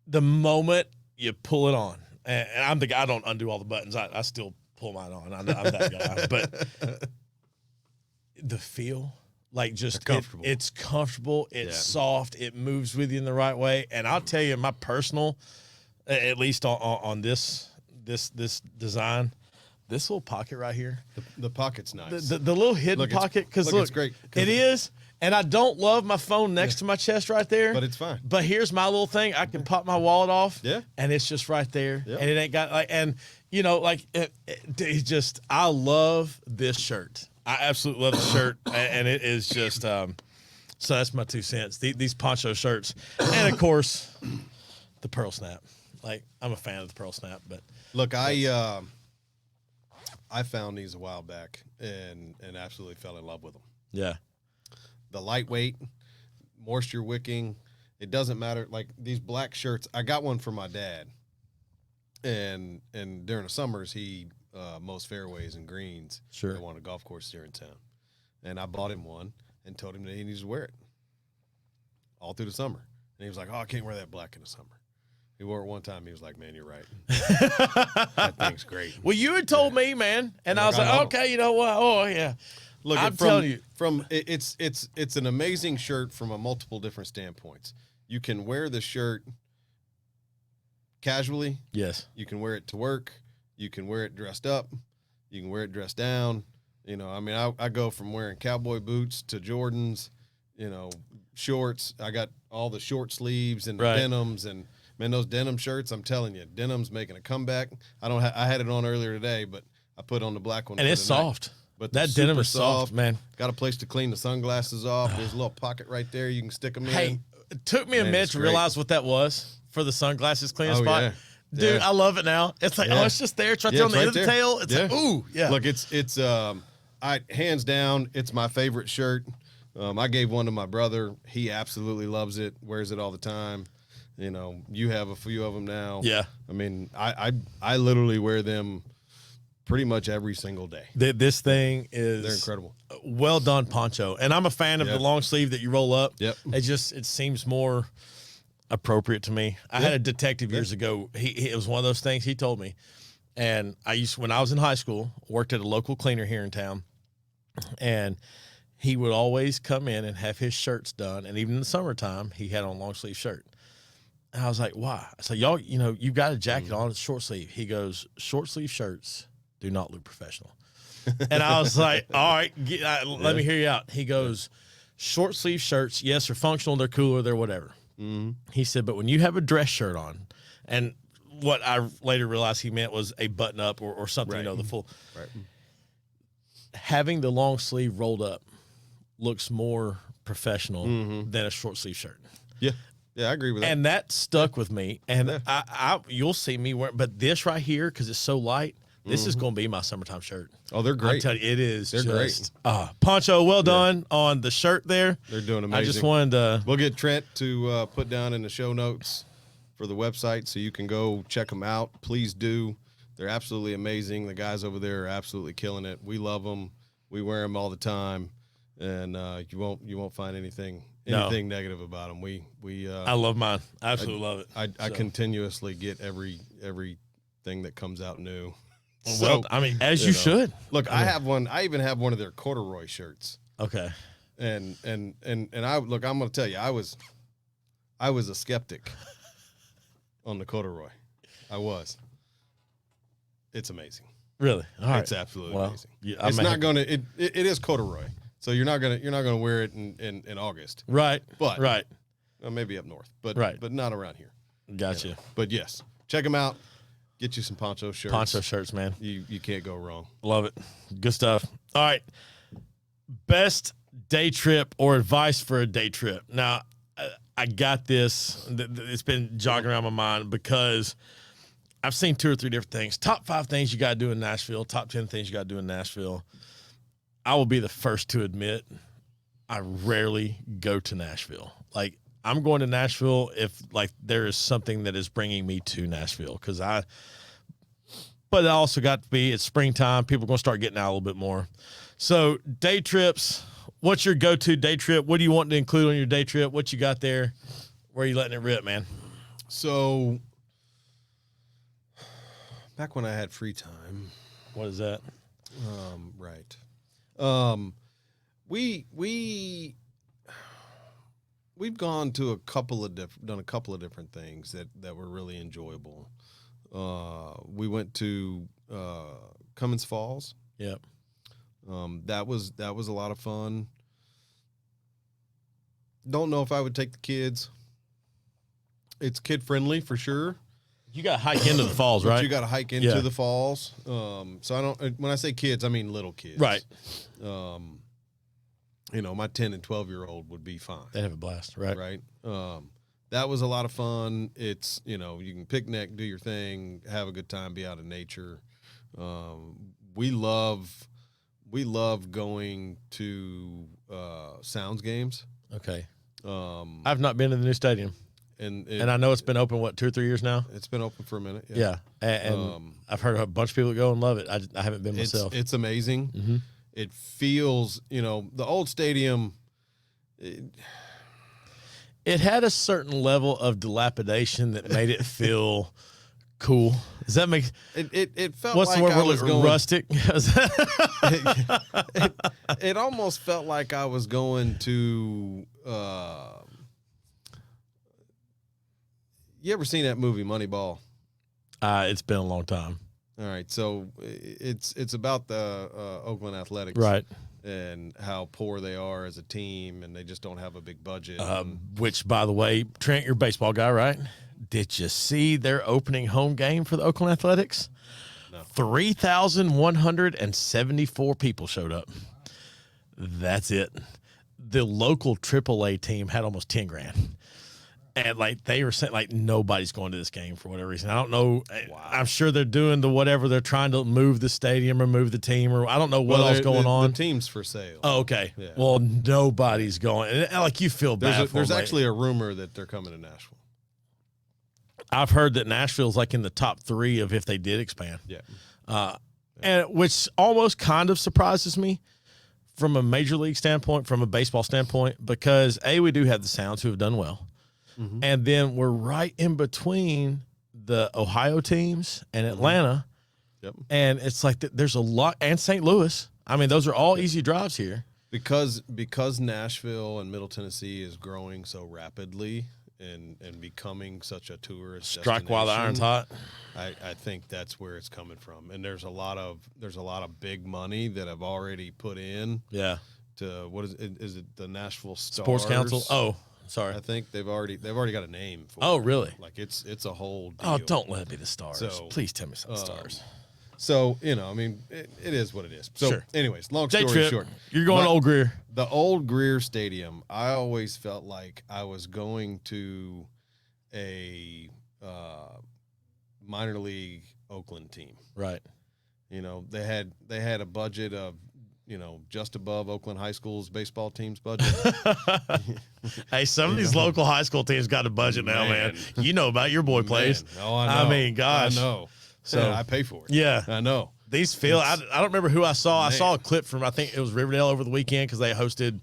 the moment you pull it on, and I'm the guy, I don't undo all the buttons. I still pull mine on. I'm that guy. But the feel, like, just comfortable. It's comfortable. It's soft. It moves with you in the right way. And I'll tell you, my personal, at least on this design, this little pocket right here. The pocket's nice. The little hidden pocket, because look, it's great. It is. And I don't love my phone next to my chest right there. But it's fine. But here's my little thing. I can pop my wallet off. Yeah. And it's just right there. Yeah. And it ain't got, like, and, you know, like, it just, I love this shirt. I absolutely love the shirt. And it is just, so that's my 2 cents. These poncho shirts. And, of course, the pearl snap. Like, I'm a fan of the pearl snap. But look, I I found these a while back and absolutely fell in love with them. Yeah. The lightweight, moisture wicking. It doesn't matter. Like these black shirts, I got one for my dad. And during the summers, he mows fairways and greens. Sure. At one of the golf courses here in town. And I bought him one and told him that he needs to wear it all through the summer. And he was like, "Oh, I can't wear that black in the summer." He wore it one time. He was like, "Man, you're right. That thing's great." Well, you had told me, man, and I was like, "Okay, you know what? Oh, yeah." Look, I'm telling you, it's an amazing shirt from a multiple different standpoints. You can wear the shirt casually. Yes. You can wear it to work. You can wear it dressed up. You can wear it dressed down. You know, I mean, I go from wearing cowboy boots to Jordans, you know, shorts. I got all the short sleeves and the denims, and man, those denim shirts, I'm telling you, denim's making a comeback. I had it on earlier today, but I put on the black one. And it's soft. But that denim is soft, man. Got a place to clean the sunglasses off. There's a little pocket right there. You can stick them in. Hey, it took me a minute to realize what that was for the sunglasses cleaning spot. Yeah. Dude, I love it now. It's like, oh, it's just there. It's right there on the end of the tail. It's like, ooh, yeah. Look, it's hands down, it's my favorite shirt. I gave one to my brother. He absolutely loves it. Wears it all the time. You know, you have a few of them now. Yeah. I mean, I literally wear them pretty much every single day. This thing is... They're incredible. Well done, poncho. And I'm a fan of the long sleeve that you roll up. Yep. It seems more appropriate to me. I had a detective years ago. It was one of those things he told me. And when I was in high school, worked at a local cleaner here in town. And he would always come in and have his shirts done. And even in the summertime, he had on a long sleeve shirt. And I was like, why? I said, y'all, you know, you've got a jacket on, it's short sleeve. He goes, short sleeve shirts do not look professional. And I was like, all right, let me hear you out. He goes, short sleeve shirts, yes, they're functional, they're cooler, they're whatever. Mm-hmm. He said, but when you have a dress shirt on, and what I later realized he meant was a button up or something, you know, the full. Right. Having the long sleeve rolled up looks more professional than a short sleeve shirt. Yeah. Yeah, I agree with that. And that stuck with me. And you'll see me wear, but this right here, because it's so light, this is going to be my summertime shirt. Oh, they're great. I tell you, it is. They're great. Poncho, well done on the shirt there. They're doing amazing. I just wanted to. We'll get Trent to put down in the show notes for the website so you can go check them out. Please do. They're absolutely amazing. The guys over there are absolutely killing it. We love them. We wear them all the time, and you won't find anything negative about them. I love mine. I absolutely love it. I continuously get everything that comes out new. Well, So, I mean, as you should. Look, I have one. I even have one of their corduroy shirts. Okay. And I look. I'm going to tell you, I was a skeptic on the corduroy. I was. It's amazing. Really? All right. It's absolutely amazing. Yeah, it's not going to. It is corduroy, so you're not gonna wear it in August. Right. But right. Well, maybe up north, but not around here. Gotcha. You know? But yes, check them out. Get you some poncho shirts. Poncho shirts, man. You can't go wrong. Love it. Good stuff. All right. Best day trip or advice for a day trip. Now, I got this. It's been jogging around my mind because I've seen 2 or 3 different things. Top 5 things you got to do in Nashville. Top 10 things you got to do in Nashville. I will be the first to admit I rarely go to Nashville. Like, I'm going to Nashville if like there is something that is bringing me to Nashville but it also got to be, it's springtime. People are going to start getting out a little bit more. So day trips, what's your go-to day trip? What do you want to include on your day trip? What you got there? Where are you letting it rip, man? So back when I had free time. What is that? Right. We've gone to done a couple of different things that were really enjoyable. We went to Cummins Falls. Yep. That was a lot of fun. Don't know if I would take the kids. It's kid friendly for sure. You got to hike into the falls, right? You got to hike into the falls. So I don't. When I say kids, I mean little kids. Right. You know, my 10 and 12-year-old would be fine. They'd have a blast, right? Right. That was a lot of fun. It's, you know, you can picnic, do your thing, have a good time, be out in nature. we love going to Sounds games. Okay. I've not been to the new stadium. And I know it's been open, 2 or 3 years now? It's been open for a minute. Yeah. And I've heard a bunch of people go and love it. I haven't been myself. It's amazing. Mm-hmm. It feels, the old stadium. It had a certain level of dilapidation that made it feel cool. Does that make it felt what's like the word I was going rustic? it almost felt like I was going to you ever seen that movie Moneyball? It's been a long time. All right, so it's about the Oakland Athletics, right? And how poor they are as a team, and they just don't have a big budget. Which, by the way, Trent, you're a baseball guy, right? Did you see their opening home game for the Oakland Athletics? No. 3,174 people showed up. That's it. The local AAA team had almost 10 grand. And they were saying nobody's going to this game for whatever reason. I don't know. Wow. I'm sure they're doing whatever. They're trying to move the stadium or move the team, or I don't know what else going on. The team's for sale. Oh, okay. Yeah. Well, nobody's going. And you feel bad. There's actually a rumor that they're coming to Nashville. I've heard that Nashville's in the top 3 of if they did expand. Yeah. And which almost kind of surprises me from a major league standpoint, from a baseball standpoint, because we do have the Sounds who have done well. Mm-hmm. And then we're right in between the Ohio teams and Atlanta. Yep. And it's there's a lot, and St. Louis. I mean, those are all easy drives here. Because Nashville and Middle Tennessee is growing so rapidly and becoming such a tourist strike while the iron's hot. I think that's where it's coming from. And there's a lot of big money that have already put in. Yeah. To what is it? Is it the Nashville Stars? Sports Council? Oh. Sorry, I think they've already got a name for it. Oh, really? It's a whole deal. Oh, don't let it be the Stars. Please tell me some Stars. So, it is what it is. So, sure. Anyways, long story short. You're going to Old Greer. The old Greer Stadium, I always felt like I was going to a minor league Oakland team. Right. They had a budget of just above Oakland High School's baseball team's budget. Hey, some of these local high school teams got a budget now, man. You know about your boy plays. Oh, I know. I mean, gosh. I know. So I pay for it. Yeah. I know. These feel, I don't remember who I saw. Man. I saw a clip from, I think it was Riverdale over the weekend because they hosted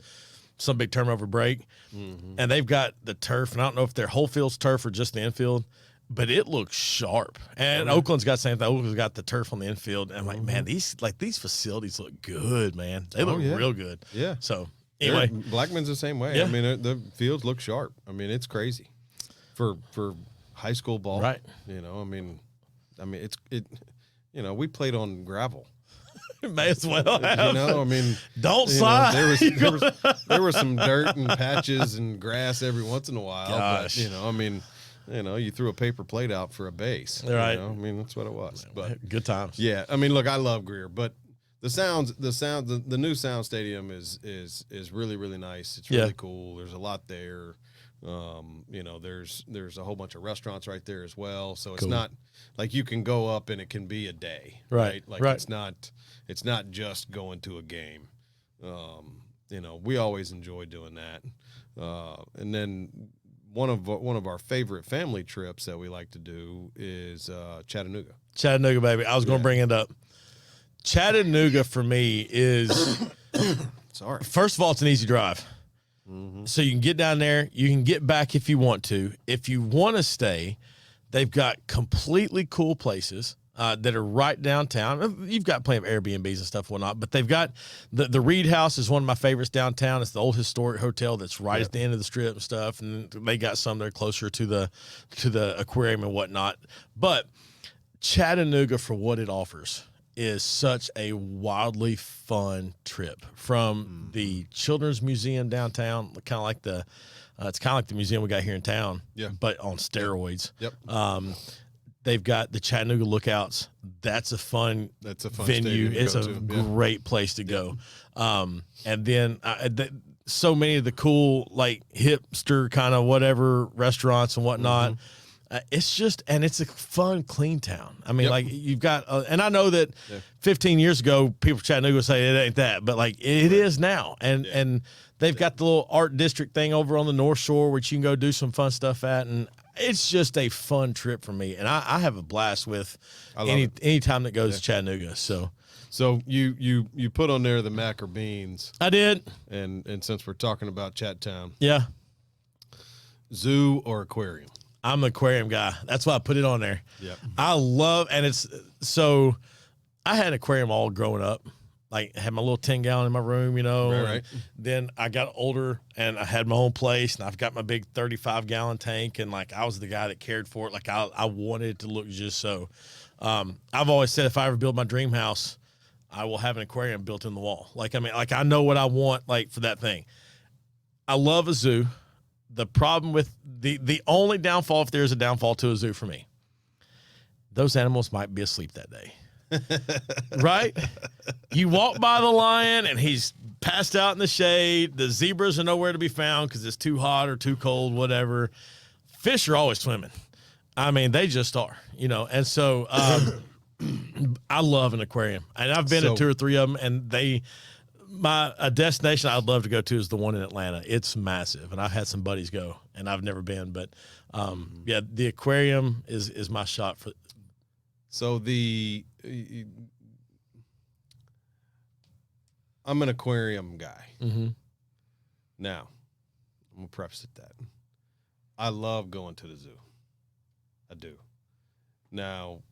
some big tournament over break. Mm-hmm. And they've got the turf, and I don't know if they're whole field's turf or just the infield, but it looks sharp. And Oakland's got the same thing. Oakland's got the turf on the infield. And I'm like, man, these facilities look good, man. They look real good. Yeah. So anyway, Blackman's the same way. Yeah. I mean, the fields look sharp. I mean, it's crazy for high school ball. Right. We played on gravel. May as well have. Don't slide. There was some dirt and patches and grass every once in a while. Gosh. But, you threw a paper plate out for a base. Right. That's what it was. But good times. Yeah. Look, I love Greer, but the new Sound Stadium is really, really nice. It's really cool. There's a lot there. There's a whole bunch of restaurants right there as well. So it's not like you can go up and it can be a day. Right. It's not just going to a game. We always enjoy doing that. And then one of our favorite family trips that we like to do is Chattanooga. Chattanooga, baby. I was going to bring it up. Chattanooga for me is sorry. First of all, it's an easy drive. Mm-hmm. So you can get down there. You can get back if you want to. If you want to stay, they've got completely cool places that are right downtown. You've got plenty of Airbnbs and stuff, whatnot, but they've got the Reed House is one of my favorites downtown. It's the old historic hotel that's right at the end of the strip and stuff, and they got some that are closer to the aquarium and whatnot. But Chattanooga, for what it offers, is such a wildly fun trip. From the Children's Museum downtown, kind of like it's kind of like the museum we got here in town, but on steroids. Yep. They've got the Chattanooga Lookouts. That's a fun venue. It's a great place to go. And then so many of the cool, hipster kind of whatever restaurants and whatnot. It's just, and it's a fun, clean town. I mean, like you've got, and I know that 15 years ago, people from Chattanooga would say it ain't that, but like it is now. And they've got the little art district thing over on the North Shore, which you can go do some fun stuff at. And it's just a fun trip for me. And I have a blast with any time that goes to Chattanooga. So you put on there the mac or beans. I did. And since we're talking about Chat Town. Yeah. Zoo or aquarium? I'm an aquarium guy. That's why I put it on there. Yeah. I love, and it's, so I had an aquarium all growing up. Like, I had my little 10-gallon in my room, you know. Right. Then I got older and I had my own place, and I've got my big 35-gallon tank, and like I was the guy that cared for it. Like I wanted it to look just so. I've always said if I ever build my dream house, I will have an aquarium built in the wall. Like, I mean, like I know what I want, like, for that thing. I love a zoo. The problem with the only downfall, if there's a downfall to a zoo for me, those animals might be asleep that day. Right? You walk by the lion and he's passed out in the shade. The zebras are nowhere to be found because it's too hot or too cold, whatever. Fish are always swimming. I mean, they just are, you know. And so I love an aquarium. And I've been to 2 or 3 of them, and a destination I'd love to go to is the one in Atlanta. It's massive, and I've had some buddies go, and I've never been, but yeah, the aquarium is my shot for. So I'm an aquarium guy. Mm-hmm. Now, I'm gonna preface it that I love going to the zoo. I do. Now,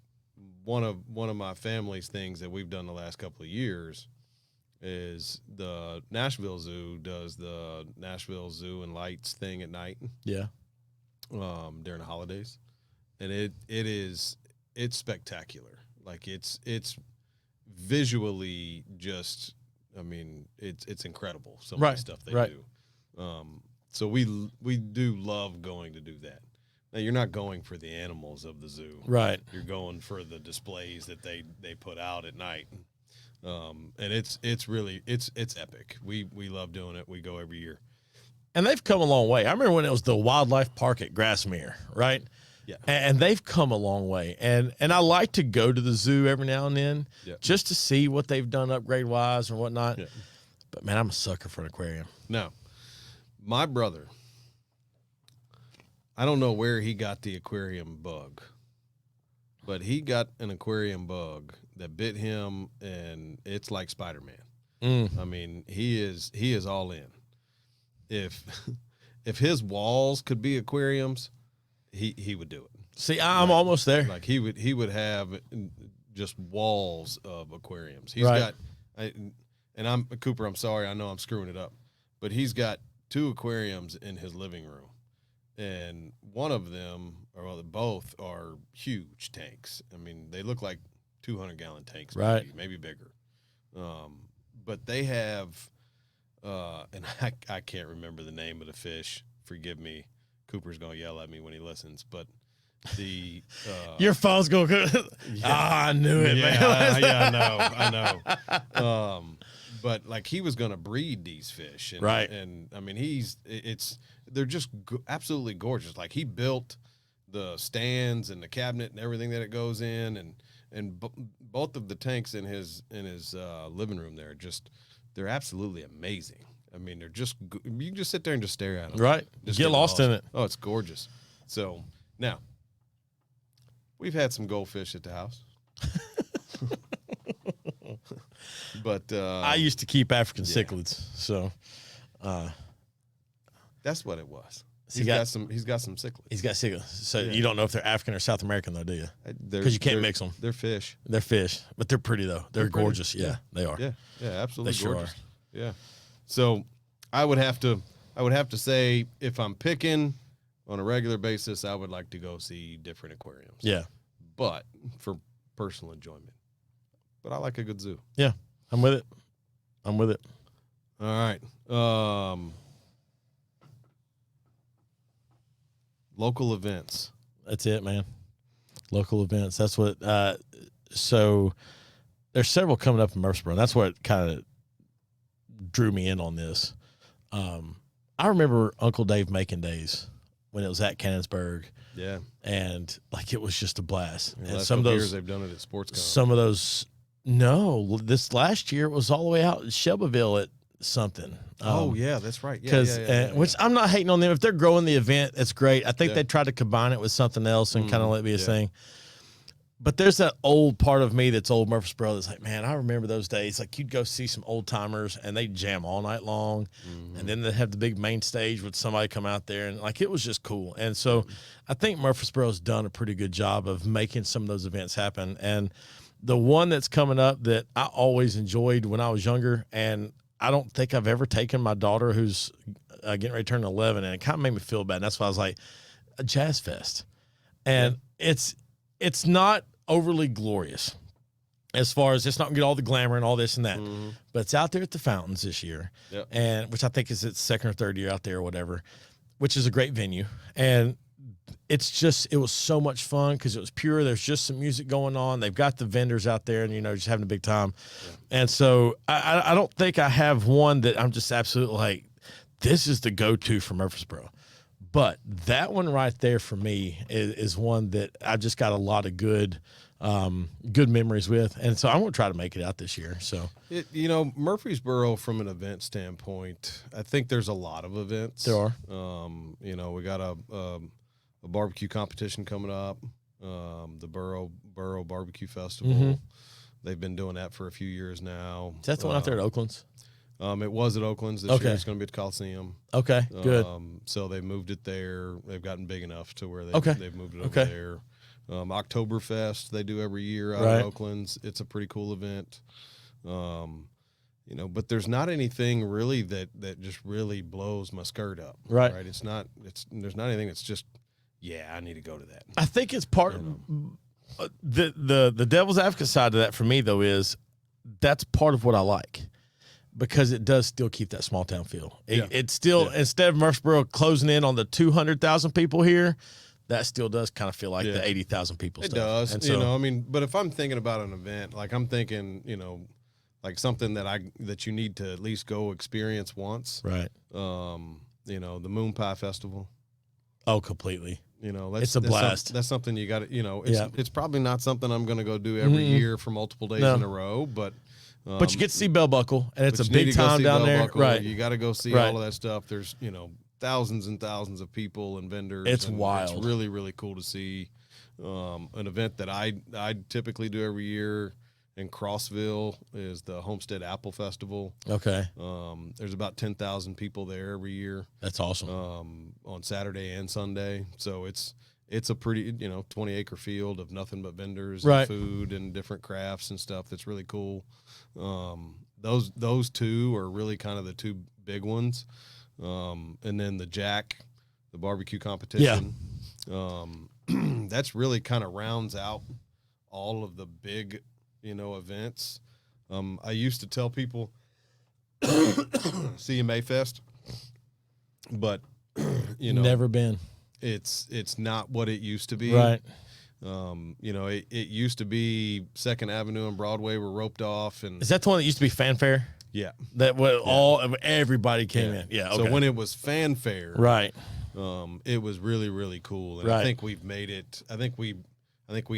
one of my family's things that we've done the last couple of years is the Nashville Zoo does the Nashville Zoo and Lights thing at night. Yeah. During the holidays. And it's spectacular. Like it's visually just, I mean, it's incredible. Some of the stuff they do. So we do love going to do that. Now, you're not going for the animals of the zoo. Right. You're going for the displays that they put out at night. And it's really epic. We love doing it. We go every year. And they've come a long way. I remember when it was the wildlife park at Grassmere, right? Yeah. And they've come a long way. And I like to go to the zoo every now and then just to see what they've done upgrade wise or whatnot. Yeah. But man, I'm a sucker for an aquarium. Now, my brother, I don't know where he got the aquarium bug, but he got an aquarium bug that bit him, and it's like Spider-Man. I mean, he is all in. If his walls could be aquariums, he would do it. See, I'm almost there. Like he would have just walls of aquariums. He's got, and Cooper, I'm sorry, I know I'm screwing it up, but he's got 2 aquariums in his living room. And one of them, or both, are huge tanks. I mean, they look like 200-gallon tanks, maybe bigger. But they have, and I can't remember the name of the fish. Forgive me. Cooper's going to yell at me when he listens. But the your phone's going to I knew it, man. I know. But like he was going to breed these fish. And, and I mean, they're just absolutely gorgeous. Like he built the stands and the cabinet and everything that it goes in, and both of the tanks in his living room there, they're absolutely amazing. I mean, they're just, you can just sit there and just stare at them. Right. Just get lost in it. Oh, it's gorgeous. So now we've had some goldfish at the house. But I used to keep African cichlids, so that's what it was. He's got some cichlids. He's got cichlids. So you don't know if they're African or South American, though, do you? Because you can't mix them. They're fish. They're fish, but they're pretty though. They're gorgeous. Yeah, they are. Yeah, absolutely. They gorgeous. sure are. Yeah. So I would have to say, if I'm picking on a regular basis, I would like to go see different aquariums. Yeah. But for personal enjoyment. But I like a good zoo. Yeah. I'm with it. All right. Local events. That's it, man. Local events. That's what. So there's several coming up in Murfreesboro. That's what kind of drew me in on this. I remember Uncle Dave making days when it was at Cannonsburg. Yeah. And like it was just a blast. The and last some of couple those years they've done it at SportsCon. Some of those this last year it was all the way out in Shelbyville at something. Oh yeah, that's right. Yeah, Which I'm not hating on them. If they're growing the event, it's great. I think they tried to combine it with something else and kind of let it be a thing. But there's that old part of me that's old Murfreesboro that's like, man, I remember those days. Like you'd go see some old timers and they jam all night long. And then they have the big main stage with somebody come out there and like it was just cool. And so I think Murfreesboro's done a pretty good job of making some of those events happen. And the one that's coming up that I always enjoyed when I was younger, and I don't think I've ever taken my daughter who's getting ready to turn 11, and it kind of made me feel bad. And that's why I was like, a Jazz Fest. And it's not overly glorious as far as it's not going to get all the glamour and all this and that, but it's out there at the Fountains this year, and which I think is its second or third year out there or whatever, which is a great venue. And it was so much fun because it was pure. There's just some music going on. They've got the vendors out there and, just having a big time. Yeah. And so I don't think I have one that I'm just absolutely like, this is the go-to for Murfreesboro. But that one right there for me is one that I've just got a lot of good memories with. And so I'm going to try to make it out this year. So, Murfreesboro from an event standpoint, I think there's a lot of events. There are. We got a barbecue competition coming up, the Borough Barbecue Festival. They've been doing that for a few years now. Is that the one out there at Oakland's? It was at Oakland's this year. It's going to be at the Coliseum. Okay, good. So they moved it there. They've gotten big enough to where they've moved it over there. Oktoberfest they do every year out at Oakland's. It's a pretty cool event. But there's not anything really that just really blows my skirt up. Right. There's not anything that's just, I need to go to that. I think it's part of the devil's advocate side of that for me though is that's part of what I like. Because it does still keep that small town feel. It still, instead of Murfreesboro closing in on the 200,000 people here, that still does kind of feel like the 80,000 people stuff. It does. And so, but if I'm thinking about an event, like I'm thinking, like something that you need to at least go experience once. Right. The Moon Pie Festival. Oh, completely. It's a blast. That's something you got to, it's probably not something I'm going to go do every year for multiple days in a row, but you get to see Bell Buckle, and it's a big time down there. Right. You got to go see all of that stuff. There's, thousands and thousands of people and vendors. It's wild. It's really, really cool to see. An event that I typically do every year in Crossville is the Homestead Apple Festival. Okay. There's about 10,000 people there every year. That's awesome. On Saturday and Sunday. So it's a pretty, 20-acre field of nothing but vendors and food and different crafts and stuff. That's really cool. Those two are really kind of the two big ones. And then the Jack, the barbecue competition. Yeah. That's really kind of rounds out all of the big, events. I used to tell people CMA Fest, but, never been. It's not what it used to be. Right. It used to be 2nd Avenue and Broadway were roped off. And is that the one that used to be Fanfare? Yeah. Everybody came in. Yeah. Okay. So when it was Fanfare, right. It was really, really cool. And I think we've made it. I think we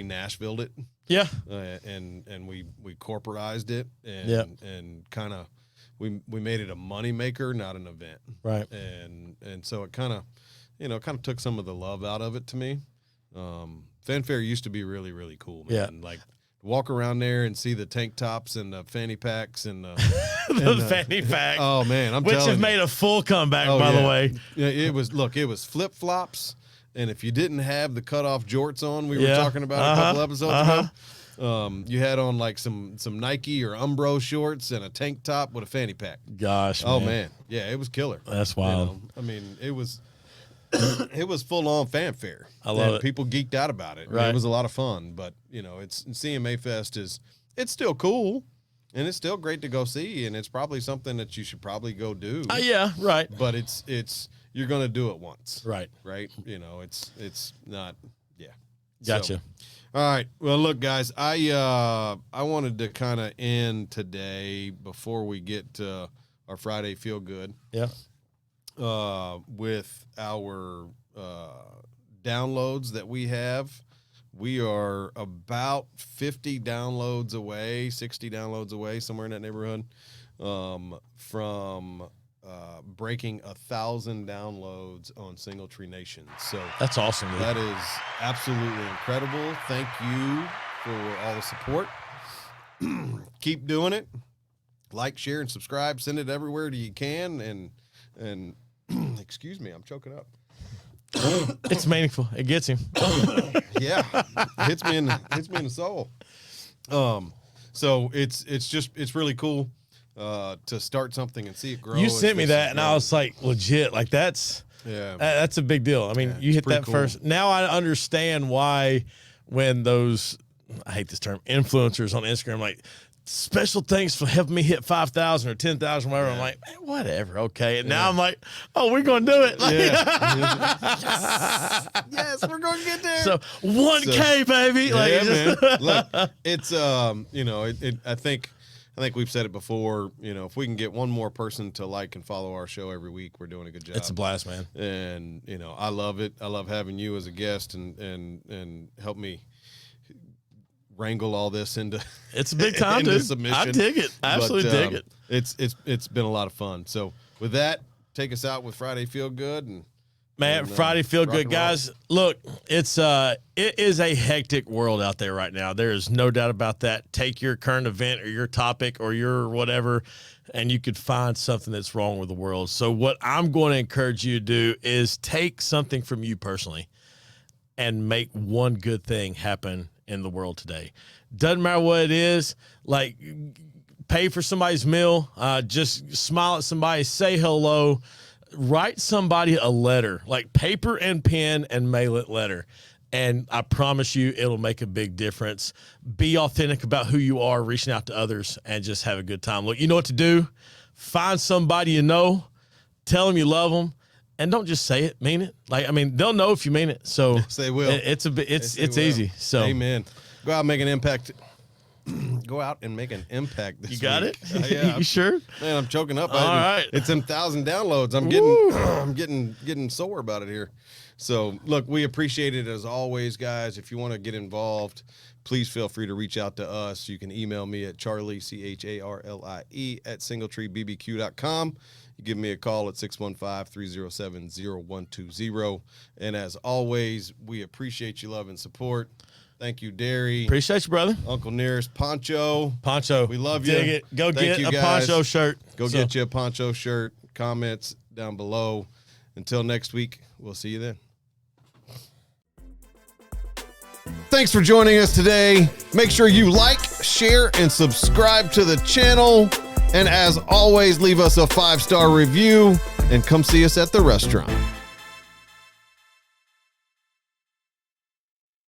Nashville'd it. Yeah. And we corporatized it and kind of we made it a money maker, not an event. Right. And so it kind of took some of the love out of it to me. Fanfare used to be really, really cool, man. Yeah. Like walk around there and see the tank tops and the fanny packs and the fanny packs. Oh man, which have made a full comeback, by the way. Yeah, it was flip flops, and if you didn't have the cutoff jorts on, we were talking about a couple episodes ago. You had on like some Nike or Umbro shorts and a tank top with a fanny pack. Gosh, oh man, yeah, it was killer. That's wild. It was. It was full on fanfare. I love it. People geeked out about it. Right. It was a lot of fun, but it's CMA Fest it's still cool and it's still great to go see. And it's probably something that you should probably go do. Yeah. Right. But you're going to do it once. Right. Right. It's not. Yeah. Gotcha. So, all right. Well, look, guys, I wanted to kind of end today before we get to our Friday Feel Good. Yeah. With our downloads that we have. We are about 50 downloads away, 60 downloads away, somewhere in that neighborhood, from breaking 1,000 downloads on Single Tree Nation. So that's awesome, dude. That is absolutely incredible. Thank you for all the support. Keep doing it. Like, share, and subscribe. Send it everywhere that you can. And excuse me, I'm choking up. It's meaningful. It gets him. Yeah, hits me in the soul. So it's really cool to start something and see it grow. You sent me that, and I was like, legit, like that's a big deal. I mean, you hit that cool. First. Now I understand why when those, I hate this term, influencers on Instagram, like, special thanks for helping me hit 5,000 or 10,000, whatever. Yeah. I'm like, man, whatever, okay. And now I'm like, oh, we're going to do it. Like, yes, we're going to get there. So 1K, baby. Yeah, like, man. Look, it's I think we've said it before. If we can get one more person to like and follow our show every week, we're doing a good job. It's a blast, man. And I love it. I love having you as a guest and help me wrangle all this into it's a big time, dude. Submission. I dig it. I absolutely dig it. It's been a lot of fun. So with that, take us out with Friday Feel Good and Friday Feel Good, guys. Look, it is a hectic world out there right now. There is no doubt about that. Take your current event or your topic or your whatever, and you could find something that's wrong with the world. So what I'm going to encourage you to do is take something from you personally and make one good thing happen in the world today. Doesn't matter what it is, like pay for somebody's meal, just smile at somebody, say hello, write somebody a letter, like paper and pen, and mail it letter. And I promise you it'll make a big difference. Be authentic about who you are, reaching out to others, and just have a good time. Look, you know what to do. Find somebody you know, tell them you love them, and don't just say it, mean it. Like, I mean, they'll know if you mean it. So yes, they will. It's easy. So amen. Go out and make an impact. Go out and make an impact this week. You got it? Yeah. You sure? Man, I'm choking up. All right. It's 1,000 downloads. I'm getting sore about it here. So look, we appreciate it as always, guys. If you want to get involved, please feel free to reach out to us. You can email me at Charlie, CHARLIE @singletreebbq.com. You give me a call at 615-307-0120. And as always, we appreciate your love and support. Thank you, Derry. Appreciate you, brother. Uncle Nearest, Poncho. We love you. Dig it. Go get a Poncho shirt. Get you a Poncho shirt. Comments down below. Until next week, we'll see you then. Thanks for joining us today. Make sure you like, share, and subscribe to the channel. And as always, leave us a 5-star review and come see us at the restaurant.